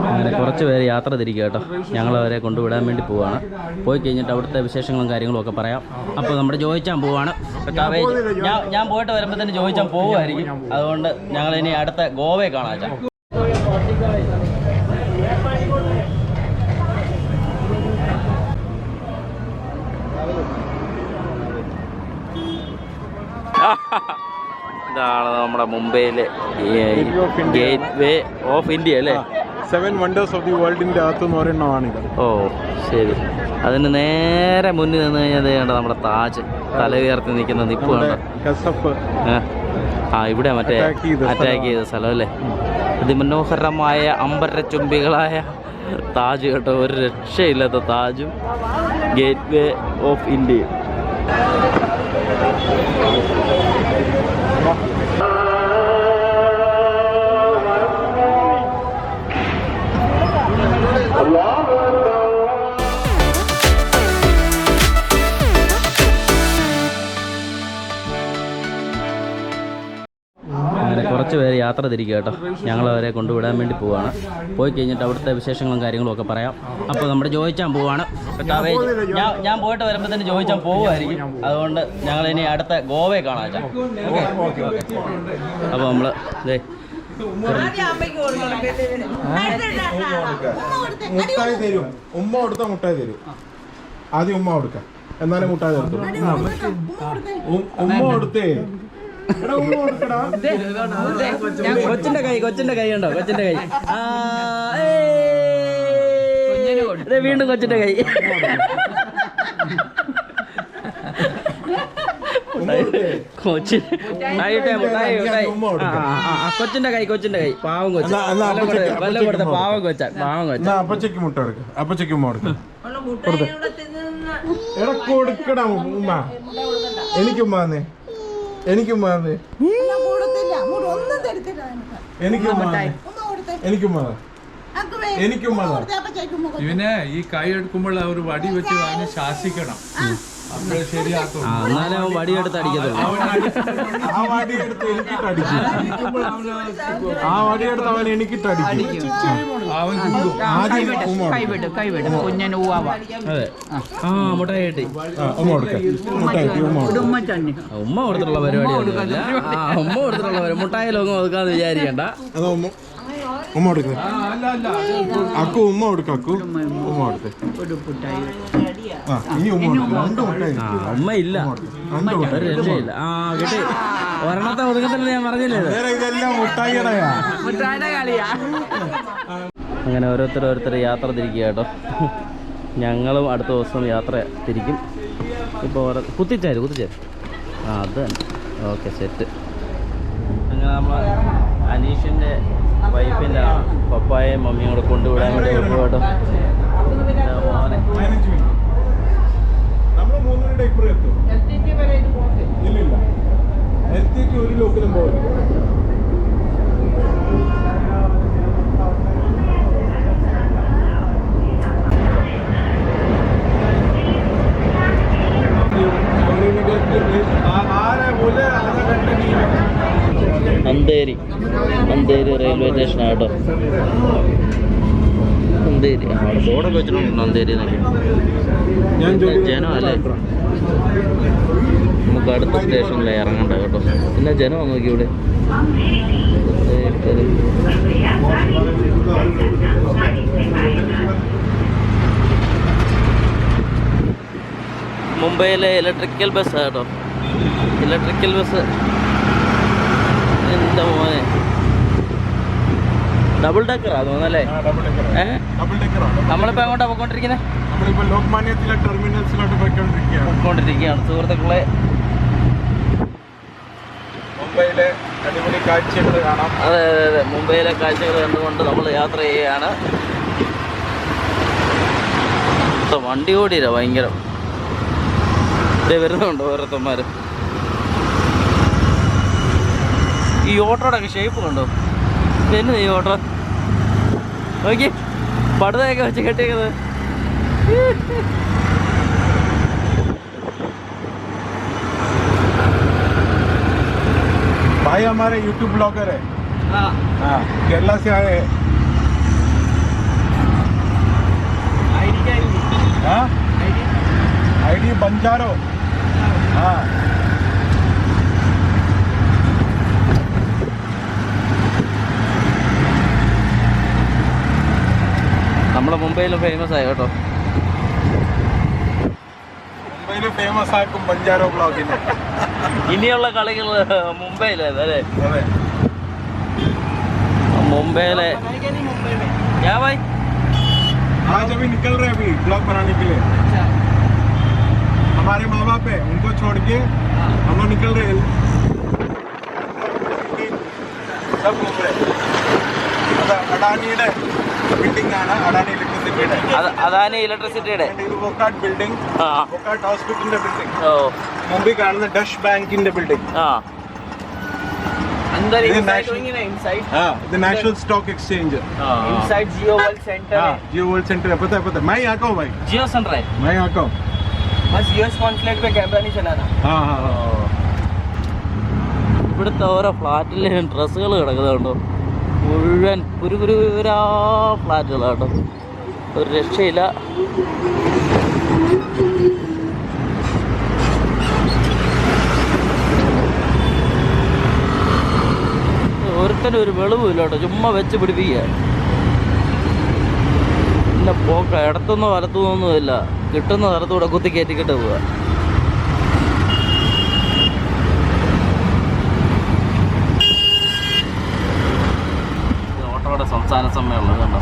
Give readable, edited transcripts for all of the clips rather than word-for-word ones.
അങ്ങനെ കുറച്ച് പേര് യാത്ര തിരിക്കുക കേട്ടോ. ഞങ്ങളവരെ കൊണ്ടുവിടാൻ വേണ്ടി പോവുകയാണ്. പോയി കഴിഞ്ഞിട്ട് അവിടുത്തെ വിശേഷങ്ങളും കാര്യങ്ങളും ഒക്കെ പറയാം. അപ്പോൾ നമ്മുടെ ജോയിച്ചാൻ പോവുകയാണ്. ഞാൻ പോയിട്ട് വരുമ്പോൾ തന്നെ ജോയിച്ചാൻ പോവുമായിരിക്കും. അതുകൊണ്ട് ഞങ്ങളിനി അടുത്ത ഗോവയെ കാണാം. ഇതാണ് നമ്മുടെ മുംബൈയിലെ ഗേറ്റ് വേ ഓഫ് ഇന്ത്യ അല്ലേ? 7 വണ്ടേഴ്സ് ഓഫ് ദി വേൾഡിൻ്റെ അകത്തുനിന്ന് ഒരെണ്ണമാണിത്. ഓ ശരി. അതിന് നേരെ മുന്നിൽ നിന്ന് കഴിഞ്ഞാൽ കണ്ട നമ്മുടെ താജ് തല ഉയർത്തി നിൽക്കുന്ന നിപ്പ് കണ്ടോ? ഇവിടെ മറ്റേ അറ്റാക്ക് ചെയ്ത സ്ഥലം അല്ലേ? അതിമനോഹരമായ അമ്പരചുംബികളായ താജ് കേട്ടോ. ഒരു രക്ഷയില്ലാത്ത താജും ഗേറ്റ് വേ ഓഫ് ഇന്ത്യയും. അങ്ങനെ കുറച്ച് പേര് യാത്ര തിരിക്കുക കേട്ടോ. ഞങ്ങളവരെ കൊണ്ടുവിടാൻ വേണ്ടി പോവുകയാണ്. പോയി കഴിഞ്ഞിട്ട് അവിടുത്തെ വിശേഷങ്ങളും കാര്യങ്ങളും ഒക്കെ പറയാം. അപ്പോൾ നമ്മുടെ ജോയിച്ചാൻ പോവുകയാണ്. ഞാൻ പോയിട്ട് വരുമ്പോൾ തന്നെ ജോയിച്ചാൻ പോവുമായിരിക്കും. അതുകൊണ്ട് ഞങ്ങളിനി അടുത്ത ഗോവയെ കാണാം. അപ്പോൾ നമ്മൾ ഇതേ മുട്ടായി തരും. ഉമ്മ കൊടുത്താൽ മുട്ടായി തരും. ആദ്യം ഉമ്മ കൊടുക്കാം, എന്നാലും മുട്ടായി തരും. ഉമ്മ കൊടുത്തേ. കൊച്ചിന്റെ കൈ ഉണ്ടോ? കൊച്ചിന്റെ കൈ വീണ്ടും കൊച്ചിന്റെ കൈ. കൊച്ചിന്റെ കൈ പാവം കൊച്ചു. വല്ല കൊടുത്ത പാവം കൊച്ച. അപ്പച്ചക്ക് മുട്ട കൊടുക്ക. അപ്പച്ചക്ക് ഉമ്മ കൊടുക്ക. കൊടുക്കടാ ഉമ്മ. എനിക്കുമ്മാന്നേ. ഇവനെ ഈ കൈ എടുക്കുമ്പോൾ ഒരു വടി വെച്ച് അവനെ ശാസിക്കണം. ശരിയാക്കും. എന്നാലും അവൻ വടിയെടുത്ത് അടിക്കത്തുള്ളൂ. ആ വടിയെടുത്ത് അവൻ എനിക്കിട്ടടിക്കും. മുട്ടായി കിട്ടി. ഉമ്മ കൊടുത്തിട്ടുള്ള പരിപാടിയൊന്നുമില്ല. ഉമ്മ കൊടുത്തിട്ടുള്ള മുട്ടായിലൊന്നും ഒതുക്കാന്ന് വിചാരിക്കണ്ട. ഉമ്മ കൊടുക്ക. അക്കു ഉമ്മ കൊടുക്ക. അക്കു ഉമ്മ കൊടുത്തേ. ഉമ്മ ഇല്ല, ഒരു രക്ഷയില്ല. കിട്ടി. ഒരെണ്ണത്തെ ഒതുക്കത്തില്ല. ഞാൻ പറഞ്ഞില്ലേ ഇതെല്ലാം മുട്ടായിടയാ. അങ്ങനെ ഓരോരുത്തർ യാത്ര തിരിക്കുക കേട്ടോ. ഞങ്ങളും അടുത്ത ദിവസം യാത്ര തിരിക്കും. ഇപ്പോൾ കുത്തിച്ചാര് അത് തന്നെ. Okay set. അങ്ങനെ നമ്മൾ അനീഷിൻ്റെ വൈഫിൻ്റെ പപ്പായും മമ്മിയും കൂടെ കൊണ്ടുവിടാൻ വേണ്ടി കേട്ടോ. ഒരു ലോക്കിലും പോകില്ല. അന്തേരി റെയിൽവേ സ്റ്റേഷനാണ് കേട്ടോ. അന്തേരി അവിടെ ബോർഡൊക്കെ വെച്ചിട്ടുണ്ടോ അന്തേരി എന്നൊക്കെ. ജനം അല്ലേ? നമുക്ക് അടുത്ത സ്റ്റേഷനിൽ ഇറങ്ങണ്ട കേട്ടോ. പിന്നെ ജനം നോക്കി ഇവിടെ. മുംബൈയിലെ ഇലക്ട്രിക്കൽ ബസ് കേട്ടോ. ഇലക്ട്രിക്കൽ ബസ് എന്താ മോനെ, ഡബിൾ ഡെക്കറാ തോന്നല്ലേ? നമ്മളിപ്പോ എങ്ങോട്ടാ പോയിക്കൊണ്ടിരിക്കുന്നത്? പോയിക്കൊണ്ടിരിക്കുകയാണ് സുഹൃത്തുക്കളെ. മുംബൈയിലെ അടിപൊളി കാഴ്ചകൾ കാണാം. അതെ, മുംബൈയിലെ കാഴ്ചകൾ കണ്ടുകൊണ്ട് നമ്മൾ യാത്ര ചെയ്യുകയാണ്. വണ്ടി ഓടിയില്ല ഭയങ്കരം. വരുന്നുണ്ടോ ഓരോരുത്തന്മാർ? ഈ ഓട്ടോയുടെ ഒക്കെ ഷേപ്പ് കണ്ടോ? തന്നെ ഈ ഓട്ടോ നോക്കി പടുതയൊക്കെ വെച്ച് കെട്ടിയത്. भाई हमारे YouTube ब्लॉगर है, केरला से आए हैं. बंजारो हाँ നമ്മുടെ മുംബൈയിൽ ഫേമസ് ആയി കേട്ടോ. മുംബൈയിൽ ഫേമസ് ആക്കും ബഞ്ചാരോ ബ്ലോക്കിന്. ഇനിയുള്ള കളികൾ മുംബൈയിലായിരുന്നു അല്ലേ? അതെ. मुंबई क्या भाई आज अभी निकल रहे अभी ब्लॉग बनाने के लिए. हमारे माँ बाप है उनको छोड़ के हम लोग निकल रहे हैं. सब घूम रहे. അഡാനിയുടെ ബിൽഡിംഗ് ആണ്. അഡാനി ഇലക്ട്രിസിറ്റിയുടെ. അദാനി ഇലക്ട്രിസിറ്റിയുടെ ഇത് വൊക്കാട്ട് ബിൽഡിംഗ്. വൊക്കാട്ട് ഹോസ്പിറ്റലിന്റെ ബിൽഡിംഗ്. മുംബൈ കാണുന്ന ഡഷ് ബാങ്കിന്റെ ബിൽഡിംഗ്. अंदर inside होंगे ना inside. हाँ, the National Stock Exchange. Inside Jio World Center. हाँ, Jio World Center है. पता है. मैं यहाँ का हूँ भाई. ജിയോ സെന്റർ है. मैं यहाँ का हूँ. बस US कॉन्सुलेट पे कैमरा नहीं चलाना. हाँ हाँ हाँ. ഇവിടുത്തെ ഓരോ ഫ്ലാറ്റിലെ ഡ്രസ്സുകൾ കിടക്കുന്നുണ്ടോ, മുഴുവൻ കുരുകുരുരാ ഫ്ലാറ്റുകളാട്ടോ, ഒരു രക്ഷയില്ല. ഒരുത്തനും ഒരു വെളിവില്ല കേട്ടോ, ചുമ്മാ വെച്ച് പിടിപ്പിക്കുക. പിന്നെ പോക്ക ഇടത്തുനിന്നോ വലത്തുനിന്നൊന്നും ഇല്ല, കിട്ടുന്ന സ്ഥലത്തൂടെ കുത്തി കയറ്റിക്കിട്ട് പോവുക. ഓട്ടോയുടെ സംസ്ഥാന സമ്മേളനം കണ്ടോ,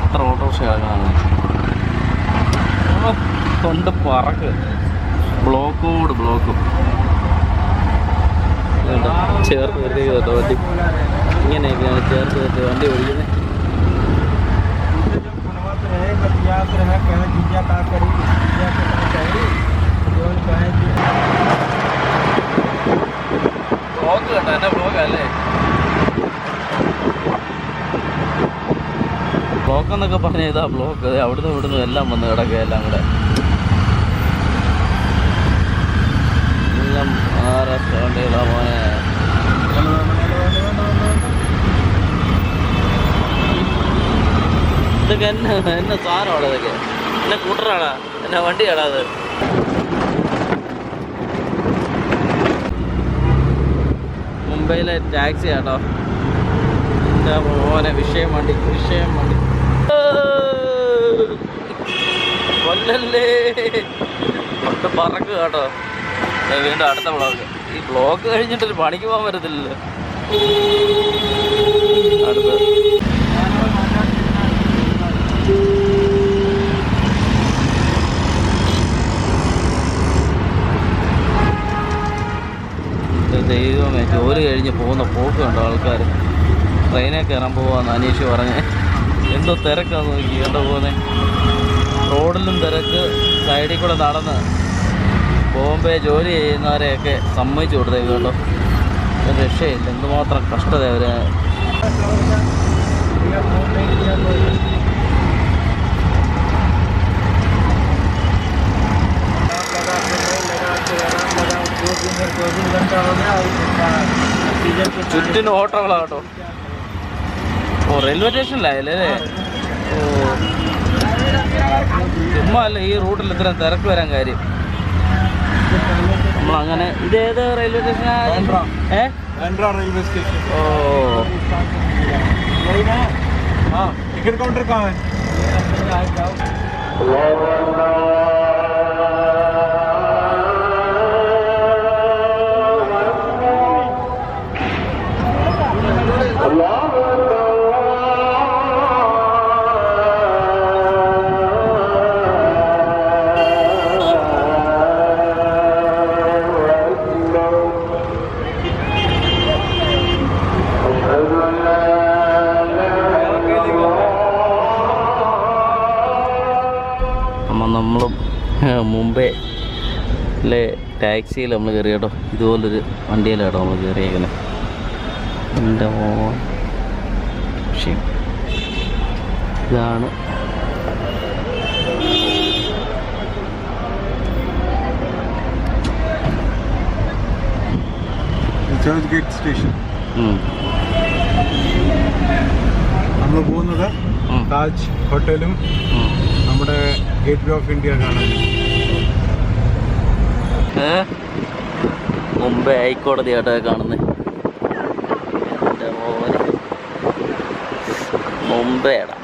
എത്ര ഓട്ടോറിക്ഷ ഇറങ്ങാണ് കൊണ്ട് പറക്ക്, ബ്ലോക്കോട് ബ്ലോക്കും ചേർത്ത് വരുത്തി കേട്ടോ വണ്ടി. ഇങ്ങനെയൊക്കെയാണ് ചേർത്ത് വരുത്തി വണ്ടി ഓടിക്കുന്നത്. ബ്ലോക്ക് കേട്ടോ, എന്നെ ബ്ലോക്കല്ലേ. ബ്ലോക്ക് എന്നൊക്കെ പറഞ്ഞാൽ ഇതാ ബ്ലോക്ക്. അവിടുന്ന് ഇവിടുന്ന് എല്ലാം വന്ന് കിടക്കുക, എല്ലാം കൂടെ. എല്ലാം മഹാരാഷ്ട്ര വണ്ടികളാ മോനെ. ഇതൊക്കെ എന്നെ സാധനമാണോ ഇതൊക്കെ? എന്നെ കൂട്ടറാണോ, എന്നെ വണ്ടിയാണോ അത്? മുംബൈയിലെ ടാക്സി ആട്ടോ. എൻ്റെ മോനെ വിഷയം വണ്ടി. കൊല്ലല്ലേ, കൊണ്ട് പറക്ക് കേട്ടോ. വീണ്ടും അടുത്ത ബ്ലോക്ക്. ഈ ബ്ലോക്ക് കഴിഞ്ഞിട്ടൊരു പണിക്ക് പോകാൻ പറ്റത്തില്ലല്ലോ. അടുത്ത ദൈവമേ, ജോലി കഴിഞ്ഞ് പോകുന്ന പോക്ക് കണ്ടോ ആൾക്കാർ. ട്രെയിനിൽ കയറാൻ പോവാന്ന് അനീഷ് പറഞ്ഞ്. എന്തോ തിരക്കാന്ന് നോക്കി കണ്ടോ പോകുന്നത്. റോഡിലും തിരക്ക്, സൈഡിൽ കൂടെ നടന്ന് ബോംബെ ജോലി ചെയ്യുന്നവരെയൊക്കെ സമ്മതിച്ചു കൊടുത്തേക്ക് കേട്ടോ. ഒരു രക്ഷയില്ല, എന്തുമാത്രം കഷ്ടത അവര്. ചുറ്റിനും ഓട്ടോകളാട്ടോ. ഓ, റെയിൽവേ സ്റ്റേഷനിലായല്ലേ? ഓ, ചുമ്മാ അല്ല ഈ റൂട്ടിൽ ഇത്രയും തിരക്ക് വരാൻ കാര്യം. നമ്മളങ്ങനെ ഇതേത് റെയിൽവേ സ്റ്റേഷനാ? Bandra railway station. ഓ, हाँ, टिकट काउंटर कहाँ है? നമ്മളും മുംബൈയിലെ ടാക്സിയിൽ നമ്മൾ കയറി കേട്ടോ. ഇതുപോലൊരു വണ്ടിയിലാട്ടോ നമ്മൾ കയറിയേക്കുന്നത്. എൻ്റെ വിഷയം ഇതാണ്. Church gate station. നമ്മൾ പോകുന്നത് താജ് ഹോട്ടലും നമ്മുടെ ഗേറ്റ് വേ ഓഫ് ഇന്ത്യ കാണാൻ. മുംബൈ ഹൈക്കോടതി ആട്ടോ കാണുന്നത്. മുംബൈടാ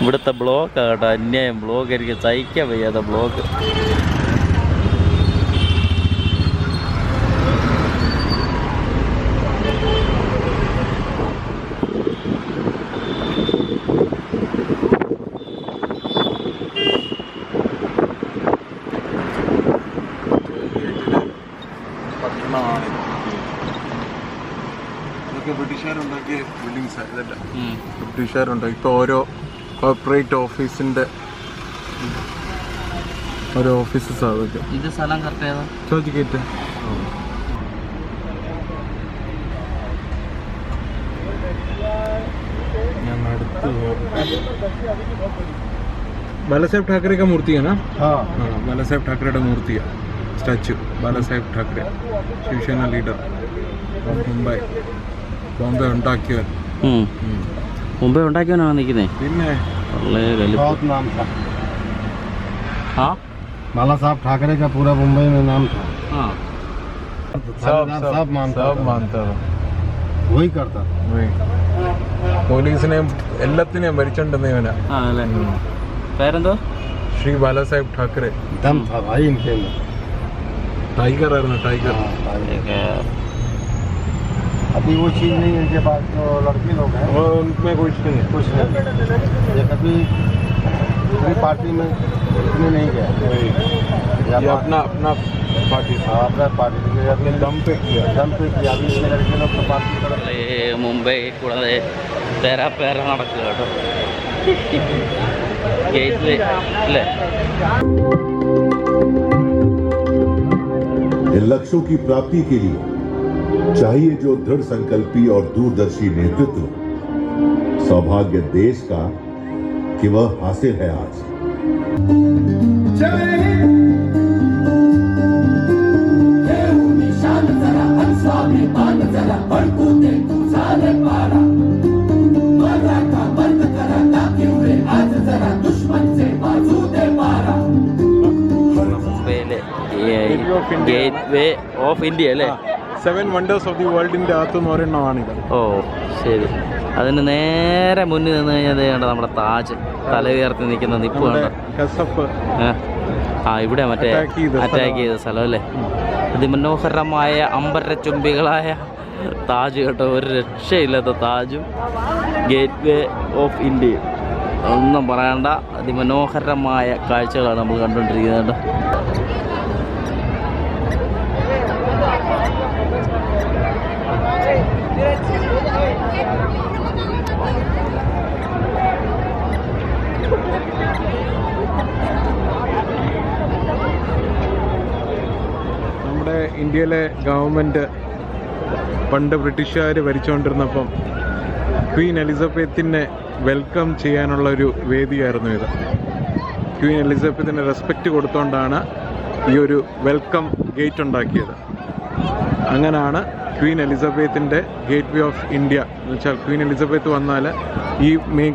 ഇവിടുത്തെ ബ്ലോക്ക് ആട്ടോ, അന്യായം ബ്ലോക്ക്. എനിക്ക് സഹിക്കാൻ വയ്യാത്ത ബ്ലോക്ക്. ബ്രിട്ടീഷുകാരുണ്ടാക്കിയ ബിൽഡിങ്സ് ഇതല്ല, ബ്രിട്ടീഷുകാരുണ്ടാക്കി. ഇപ്പോൾ ഓരോ കോർപ്പറേറ്റ് ഓഫീസിൻ്റെ ഓരോ ഓഫീസസ് അതൊക്കെ. ഇത് സ്ഥലം കറക്റ്റ് ഏതാ ചോദിക്കേറ്റ് ഞാൻ അടുത്ത് ബാലാസാहेब ठाकरे का मूर्ति है ना? हाँ, बालासाहेब ठाकरे का मूर्ति है, statue Balasaheb Thackeray, Shiv Sena leader from Mumbai. Bombay ഉണ്ടാക്കിയവൻ. മുംബൈ ഉണ്ടാക്കിയവനാണ് നിൽക്കുന്നത്. പിന്നെ हाँ बाला साहब ठाकरे का पूरा मुंबई में नाम था. हाँ सब मानता था. वही करता. പോലീസിനെയും എല്ലാത്തിനെയും ഭരിച്ചോണ്ടിരുന്ന ഇവനാ. ആ അല്ലേ. പേരെന്തോ? ശ്രീ ബാലാസാहेब ठाकरे. दम था भाई इनके में. टाइगर आയിരുന്നു, टाइगर. अभी वो चीज़ नहीं है इनके पास. जो लड़के लोग हैं वो उनमें कुछ नहीं. ये कभी पूरी पार्टी में इतने नहीं गए. ये अपना अपना पार्टी था, अपना पार्टी अपने दम पे किया. अभी इसमें लड़के लोग तो पार्टी कर. മുംബൈ കൂടാതെ പേര നടക്കുക കേട്ടോ. ഗേറ്റ് വേ അല്ലേ? लक्ष्यों की प्राप्ति के लिए चाहिए जो दृढ़ संकल्पी और दूरदर्शी नेतृत्व. सौभाग्य देश का कि वह हासिल है आज. മുംബൈയിലെ ഗേറ്റ് വേ ഓഫ് ഇന്ത്യ അല്ലേ? 7 വണ്ടേഴ്സ് ഓഫ് ദി വേൾഡിന്റെ അകത്തുനിന്ന് ഒരെണ്ണമാണിത്. ഓ ശരി. അതിന് നേരെ മുന്നിൽ നിന്ന് കഴിഞ്ഞാൽ കണ്ട നമ്മുടെ താജ് തല ഉയർത്തി നിൽക്കുന്ന നിപ്പ് കണ്ടോ? ആ ഇവിടെ മറ്റേ അറ്റാക്ക് ചെയ്ത സ്ഥലം അല്ലേ? അതിമനോഹരമായ അമ്പരചുംബികളായ താജ് കേട്ടോ. ഒരു രക്ഷയില്ലാത്ത താജും ഗേറ്റ് വേ ഓഫ് ഇന്ത്യയും ഒന്നും പറയണ്ട. അതിമനോഹരമായ കാഴ്ചകളാണ് നമ്മൾ കണ്ടുകൊണ്ടിരിക്കുന്നത് കേട്ടോ. നമ്മുടെ ഇന്ത്യയിലെ ഗവൺമെൻറ് പണ്ട് ബ്രിട്ടീഷുകാർ ഭരിച്ചുകൊണ്ടിരുന്നപ്പം ക്വീൻ എലിസബത്തിനെ വെൽക്കം ചെയ്യാനുള്ള ഒരു വേദിയായിരുന്നു ഇത്. ക്വീൻ എലിസബത്തിനെ റെസ്പെക്റ്റ് കൊടുത്തുകൊണ്ടാണ് ഈ ഒരു വെൽക്കം ഗേറ്റ് ഉണ്ടാക്കിയത്. അങ്ങനെയാണ് ക്വീൻ എലിസബത്തിൻ്റെ ഗേറ്റ് വേ ഓഫ് ഇന്ത്യ എന്ന് വെച്ചാൽ ക്വീൻ എലിസബത്ത് വന്നാൽ ഈ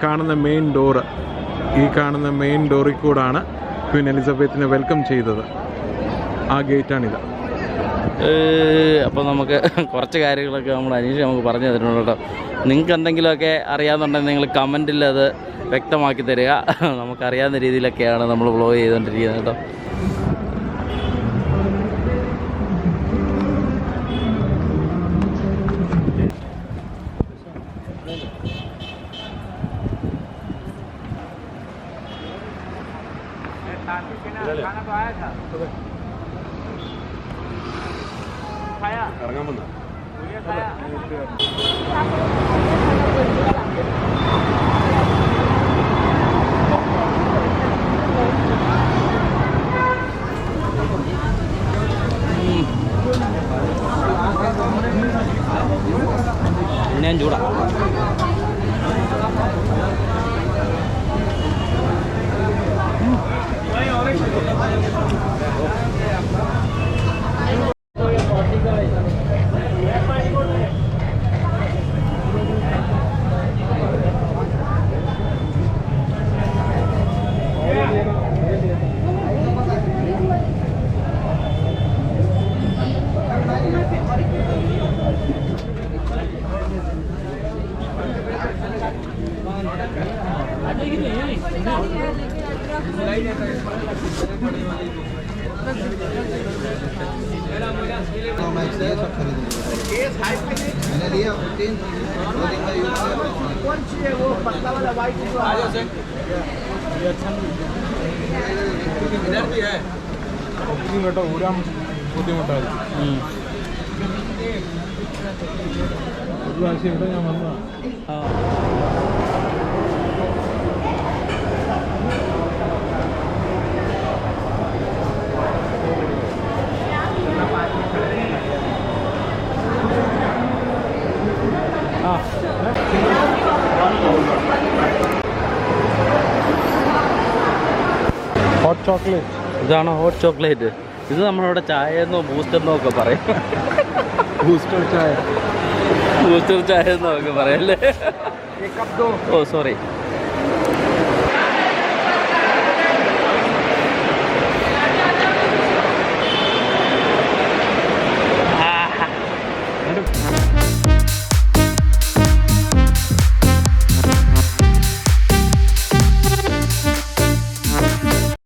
കാണുന്ന മെയിൻ ഡോറിൽ കൂടാണ് ക്വീൻ എലിസബത്തിനെ വെൽക്കം ചെയ്തത്. ആ ഗേറ്റാണിത്. അപ്പോൾ നമുക്ക് കുറച്ച് കാര്യങ്ങളൊക്കെ നമ്മൾ അനീഷ് നമുക്ക് പറഞ്ഞു തരുന്നുണ്ട് കേട്ടോ. നിങ്ങൾക്ക് എന്തെങ്കിലുമൊക്കെ അറിയാമെന്നുണ്ടെങ്കിൽ നിങ്ങൾ കമൻറ്റിൽ അത് വ്യക്തമാക്കി തരിക. നമുക്കറിയാവുന്ന രീതിയിലൊക്കെയാണ് നമ്മൾ വ്ലോഗ് ചെയ്തുകൊണ്ടിരിക്കുന്നത് കേട്ടോ. ഇറങ്ങാൻ വന്ന ഞാൻ ചൂടാ. കേട്ടോ ഊരാൻ ബുദ്ധിമുട്ടാണ്. ഒരു പ്രാവശ്യം ഇവിടെ ഞാൻ വന്നതാണ്. Hot chocolate. ഇതാണ് ഹോട്ട് ചോക്ലേറ്റ്. ഇത് നമ്മളിവിടെ ചായ എന്നോ ബൂസ്റ്റർ എന്നോ ഒക്കെ പറയും. ബൂസ്റ്റർ ചായ. ബൂസ്റ്റർ ചായ എന്നോ ഒക്കെ പറയും അല്ലേ? ഓ സോറി.